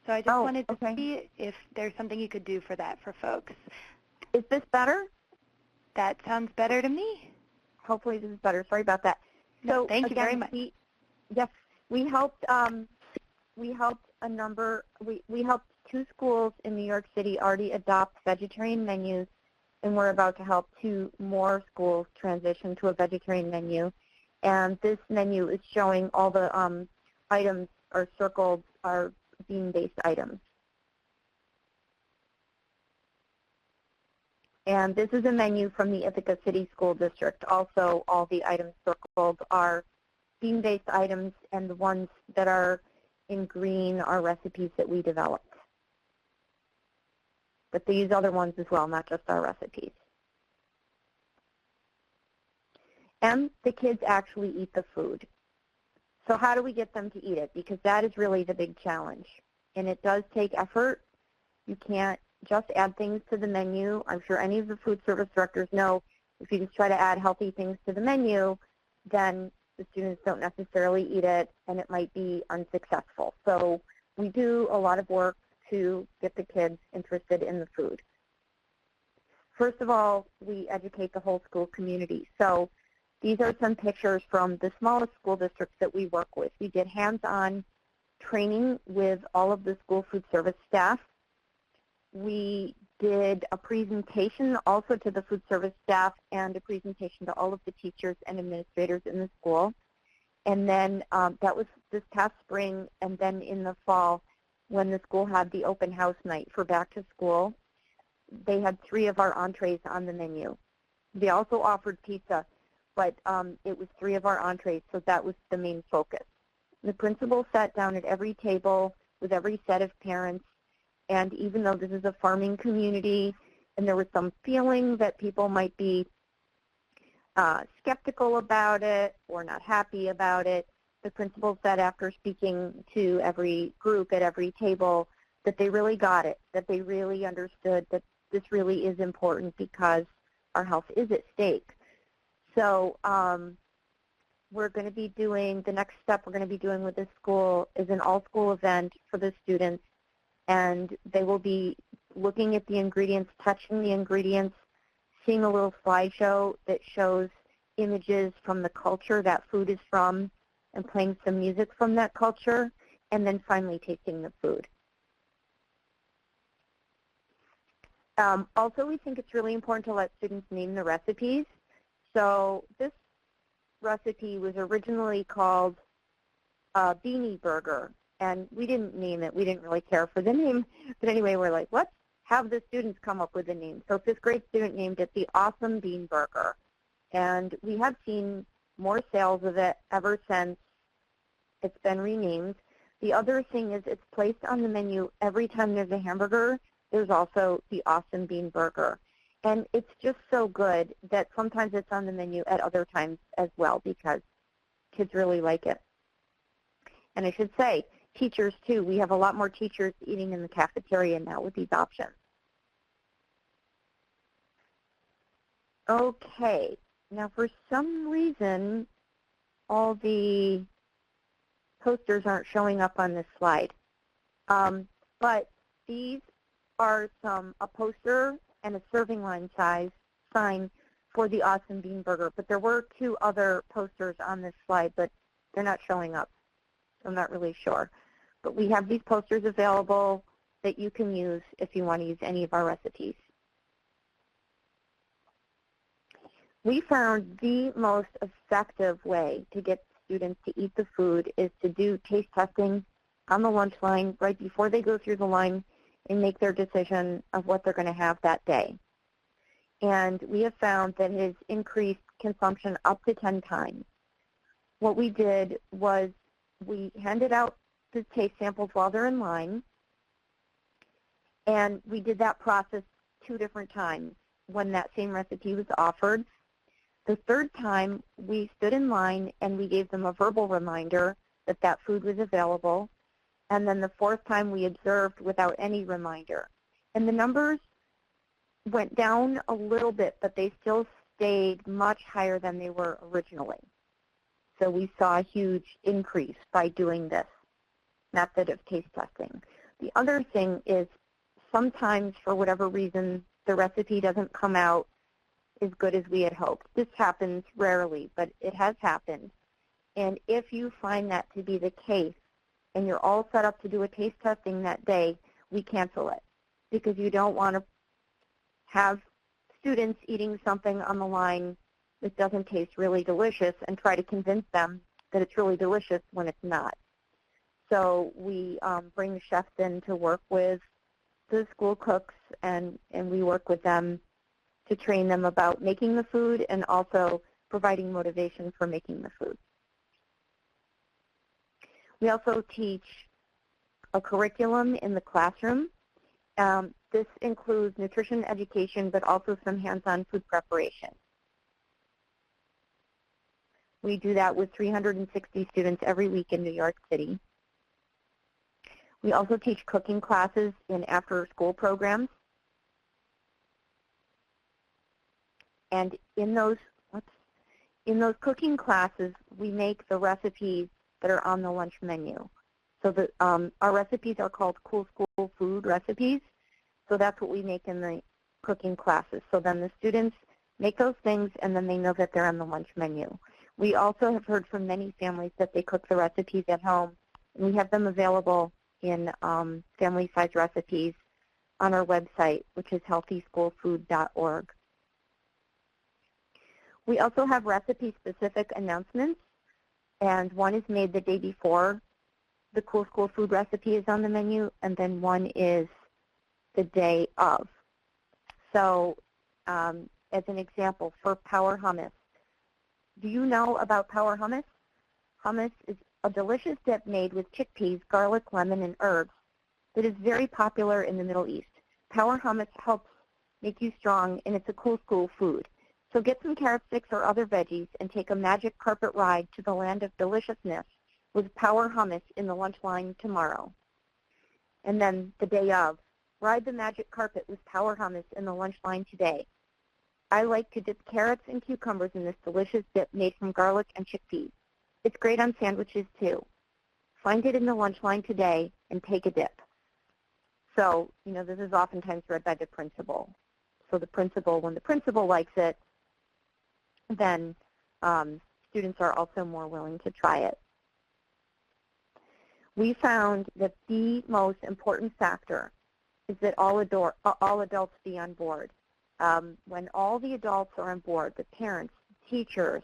So I just wanted to see if there's something you could do for that for folks. Is this better? That sounds better to me. Hopefully this is better. Sorry about that. No, thank you very much. We helped a number. We helped 2 schools in New York City already adopt vegetarian menus, and we're about to help 2 more schools transition to a vegetarian menu. And this menu is showing all the items are circled are bean-based items. And this is a menu from the Ithaca City School District. Also, all the items circled are bean-based items, and the ones that are in green are recipes that we developed. But they use other ones as well, not just our recipes. And the kids actually eat the food. So how do we get them to eat it? Because that is really the big challenge. And it does take effort. You can't just add things to the menu. I'm sure any of the food service directors know if you just try to add healthy things to the menu, then the students don't necessarily eat it, and it might be unsuccessful. So we do a lot of work to get the kids interested in the food. First of all, we educate the whole school community. So these are some pictures from the smallest school districts that we work with. We did hands-on training with all of the school food service staff. We did a presentation also to the food service staff and a presentation to all of the teachers and administrators in the school. And then that was this past spring, and then in the fall when the school had the open house night for back to school, they had 3 of our entrees on the menu. They also offered pizza, but it was 3 of our entrees, so that was the main focus. The principal sat down at every table with every set of parents, and even though this is a farming community and there was some feeling that people might be skeptical about it or not happy about it, the principal said after speaking to every group at every table that they really got it, that they really understood that this really is important because our health is at stake. So we're going to be doing, the next step we're going to be doing with this school is an all-school event for the students, and they will be looking at the ingredients, touching the ingredients, seeing a little slideshow that shows images from the culture that food is from, and playing some music from that culture, and then finally tasting the food. Also, we think it's really important to let students name the recipes. So this recipe was originally called Beanie Burger, and we didn't name it. We didn't really care for the name. But anyway, we're like, let's have the students come up with a name. So 5th grade student named it the Awesome Bean Burger. And we have seen more sales of it ever since it's been renamed. The other thing is it's placed on the menu every time there's a hamburger. There's also the Awesome Bean Burger. And it's just so good that sometimes it's on the menu at other times as well because kids really like it. And I should say, teachers too. We have a lot more teachers eating in the cafeteria now with these options. Okay. Now for some reason, all the posters aren't showing up on this slide. But these are a poster and a serving line size sign for the Awesome Bean Burger. But there were 2 other posters on this slide, but they're not showing up. So I'm not really sure. But we have these posters available that you can use if you want to use any of our recipes. We found the most effective way to get students to eat the food is to do taste testing on the lunch line right before they go through the line and make their decision of what they're going to have that day. And we have found that it has increased consumption up to 10 times. What we did was we handed out the taste samples while they're in line, and we did that process 2 different times when that same recipe was offered. The 3rd time, we stood in line and we gave them a verbal reminder that that food was available. And then the 4th time, we observed without any reminder. And the numbers went down a little bit, but they still stayed much higher than they were originally. So we saw a huge increase by doing this method of taste testing. The other thing is sometimes, for whatever reason, the recipe doesn't come out as good as we had hoped. This happens rarely, but it has happened. And if you find that to be the case and you're all set up to do a taste testing that day, we cancel it because you don't want to have students eating something on the line that doesn't taste really delicious and try to convince them that it's really delicious when it's not. So we bring the chefs in to work with the school cooks, and we work with them to train them about making the food and also providing motivation for making the food. We also teach a curriculum in the classroom. This includes nutrition education, but also some hands-on food preparation. We do that with 360 students every week in New York City. We also teach cooking classes in after-school programs. And in those cooking classes, we make the recipes that are on the lunch menu. So our recipes are called Cool School Food recipes. So that's what we make in the cooking classes. So then the students make those things, and then they know that they're on the lunch menu. We also have heard from many families that they cook the recipes at home And we have them available in family-size recipes on our website, which is healthyschoolfood.org. We also have recipe-specific announcements, and one is made the day before the Cool School Food recipe is on the menu, and then one is the day of. So as an example, for Power Hummus, do you know about Power Hummus? Hummus is a delicious dip made with chickpeas, garlic, lemon, and herbs that is very popular in the Middle East. Power Hummus helps make you strong, and it's a Cool School food. So get some carrot sticks or other veggies and take a magic carpet ride to the land of deliciousness with Power Hummus in the lunch line tomorrow. And then the day of, ride the magic carpet with Power Hummus in the lunch line today. I like to dip carrots and cucumbers in this delicious dip made from garlic and chickpeas. It's great on sandwiches too. Find it in the lunch line today and take a dip. So, this is oftentimes read by the principal. So the principal, when the principal likes it, then students are also more willing to try it. We found that the most important factor is that all adults be on board. When all the adults are on board, the parents, teachers,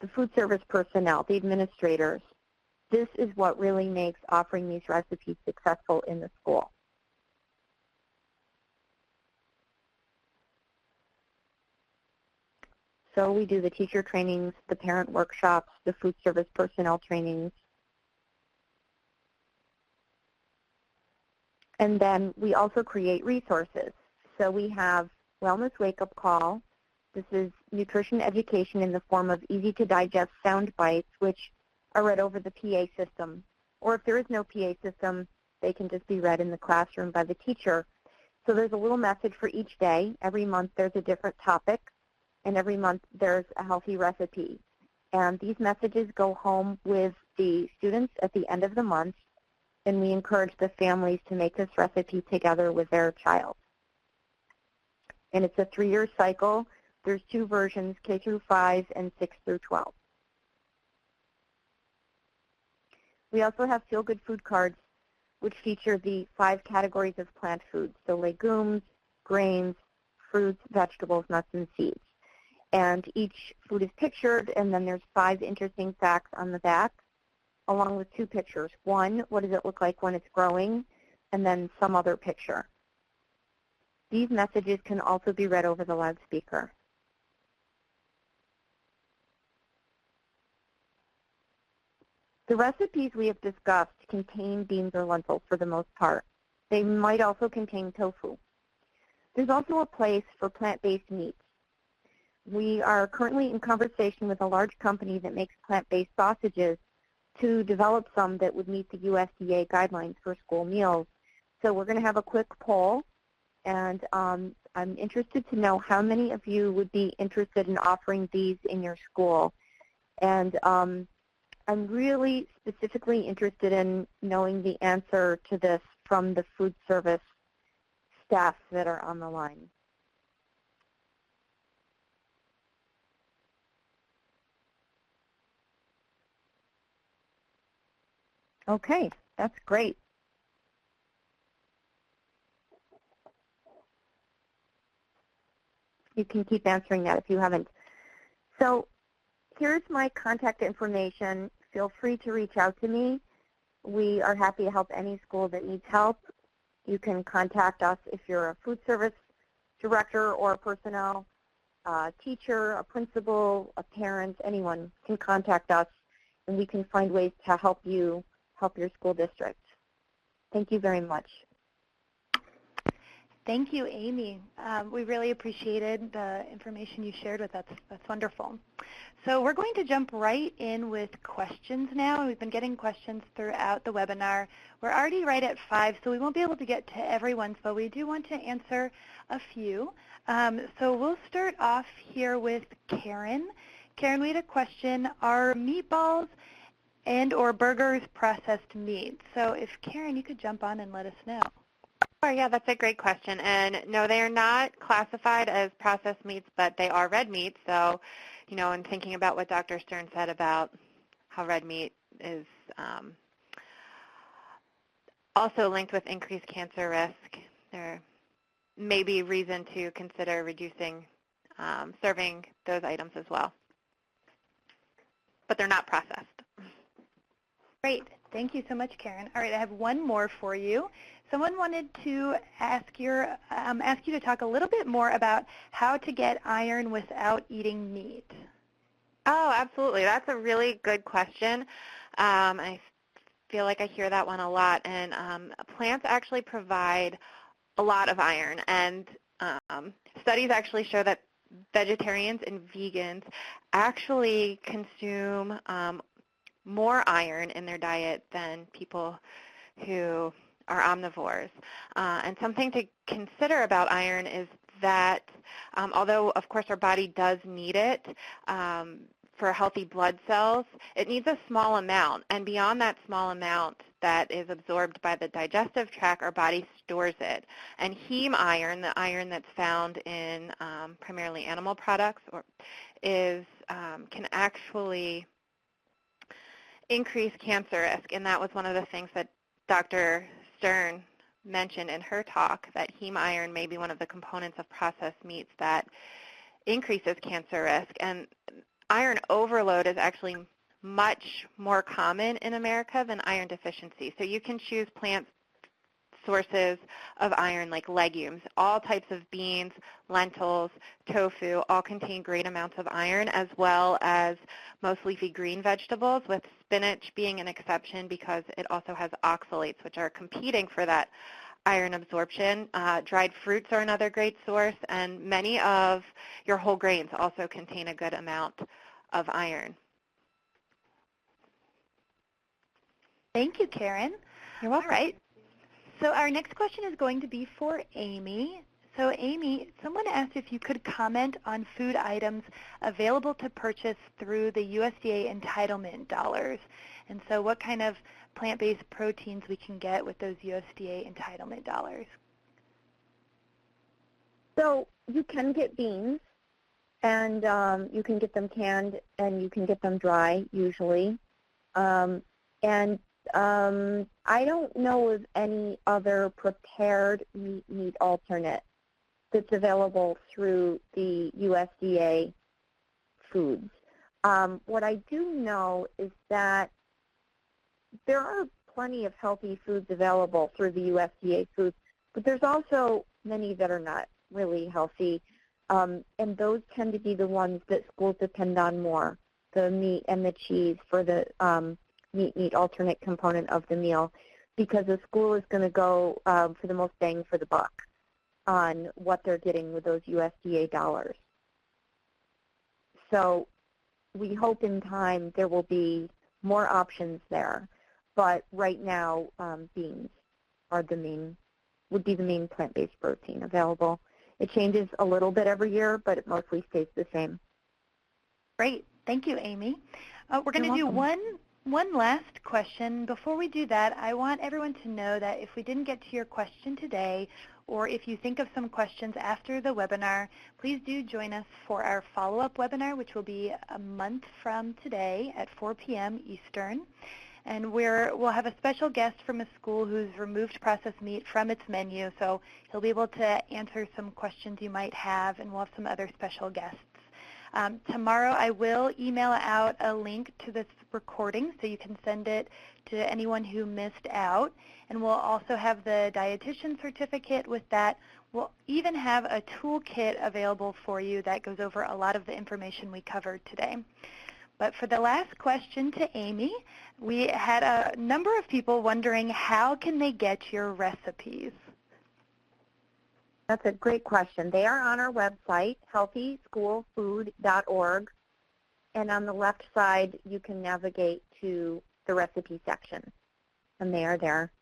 the food service personnel, the administrators, this is what really makes offering these recipes successful in the school. So we do the teacher trainings, the parent workshops, the food service personnel trainings. And then we also create resources. So we have Wellness Wake-Up Call. This is nutrition education in the form of easy-to-digest sound bites, which are read over the PA system. Or if there is no PA system, they can just be read in the classroom by the teacher. So there's a little message for each day. Every month there's a different topic, and every month there's a healthy recipe. And these messages go home with the students at the end of the month, and we encourage the families to make this recipe together with their child. And it's a 3-year cycle. There's 2 versions, K through 5 and 6 through 12. We also have feel-good food cards, which feature the 5 categories of plant foods, so legumes, grains, fruits, vegetables, nuts, and seeds. And each food is pictured, and then there's 5 interesting facts on the back, along with 2 pictures. One, what does it look like when it's growing, and then some other picture. These messages can also be read over the loudspeaker. The recipes we have discussed contain beans or lentils for the most part. They might also contain tofu. There's also a place for plant-based meats. We are currently in conversation with a large company that makes plant-based sausages to develop some that would meet the USDA guidelines for school meals. So we're going to have a quick poll, and I'm interested to know how many of you would be interested in offering these in your school. And I'm really specifically interested in knowing the answer to this from the food service staff that are on the line. Okay, that's great. You can keep answering that if you haven't. So here's my contact information. Feel free to reach out to me. We are happy to help any school that needs help. You can contact us if you're a food service director or a personnel, a teacher, a principal, a parent, anyone can contact us, and we can find ways to help you help your school district. Thank you very much. Thank you, Amy. We really appreciated the information you shared with us. That's wonderful. So we're going to jump right in with questions now. We've been getting questions throughout the webinar. We're already right at 5, so we won't be able to get to everyone's, but we do want to answer a few. So we'll start off here with Karen. Karen, we had a question. Are meatballs and or burgers processed meat? So if Karen, you could jump on and let us know. Sure, yeah, that's a great question. And no, they are not classified as processed meats, but they are red meat. So, you know, in thinking about what Dr. Stern said about how red meat is also linked with increased cancer risk. There may be reason to consider reducing serving those items as well. But they're not processed. Great. Thank you so much, Karen. All right, I have one more for you. Someone wanted to ask you to talk a little bit more about how to get iron without eating meat. Oh, absolutely. That's a really good question. I feel like I hear that one a lot. And plants actually provide a lot of iron. And studies actually show that vegetarians and vegans actually consume more iron in their diet than people who are omnivores. And something to consider about iron is that although, of course, our body does need it for healthy blood cells, it needs a small amount. And beyond that small amount that is absorbed by the digestive tract, our body stores it. And heme iron, the iron that's found in primarily animal products, can actually increase cancer risk. And that was one of the things that Dr. Stern mentioned in her talk, that heme iron may be one of the components of processed meats that increases cancer risk. And iron overload is actually much more common in America than iron deficiency. So you can choose plant sources of iron like legumes. All types of beans, lentils, tofu all contain great amounts of iron, as well as most leafy green vegetables, with spinach being an exception because it also has oxalates, which are competing for that iron absorption. Dried fruits are another great source, and many of your whole grains also contain a good amount of iron. Thank you, Karen. You're welcome. All right. So our next question is going to be for Amy. So Amy, someone asked if you could comment on food items available to purchase through the USDA entitlement dollars. And so what kind of plant-based proteins we can get with those USDA entitlement dollars. So you can get beans, and you can get them canned, and you can get them dry usually. I don't know of any other prepared meat alternate that's available through the USDA foods. What I do know is that there are plenty of healthy foods available through the USDA foods, but there's also many that are not really healthy, and those tend to be the ones that schools depend on more, the meat and the cheese for the meat alternate component of the meal, because the school is going to go for the most bang for the buck on what they're getting with those USDA dollars. So we hope in time there will be more options there, but right now beans are would be the main plant-based protein available. It changes a little bit every year, but it mostly stays the same. Great. Thank you, Amy. We're going to do one last question. Before we do that, I want everyone to know that if we didn't get to your question today, or if you think of some questions after the webinar, please do join us for our follow-up webinar, which will be a month from today at 4 p.m. Eastern. And we'll have a special guest from a school who's removed processed meat from its menu, so he'll be able to answer some questions you might have, and we'll have some other special guests. Tomorrow I will email out a link to this recording so you can send it to anyone who missed out. And we'll also have the dietitian certificate with that. We'll even have a toolkit available for you that goes over a lot of the information we covered today. But for the last question to Amy, we had a number of people wondering how can they get your recipes? That's a great question. They are on our website, healthyschoolfood.org, and on the left side you can navigate to the recipe section, and they are there.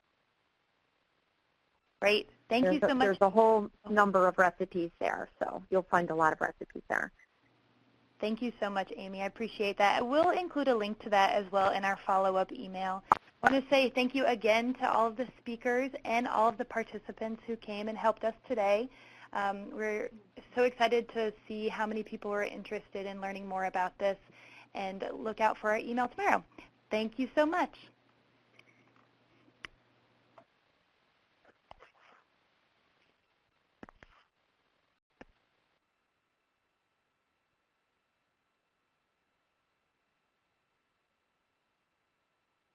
Great. Thank you so much. There's a whole number of recipes there, so you'll find a lot of recipes there. Thank you so much, Amy. I appreciate that. We'll include a link to that as well in our follow-up email. I want to say thank you again to all of the speakers and all of the participants who came and helped us today. We're so excited to see how many people are interested in learning more about this, and look out for our email tomorrow. Thank you so much.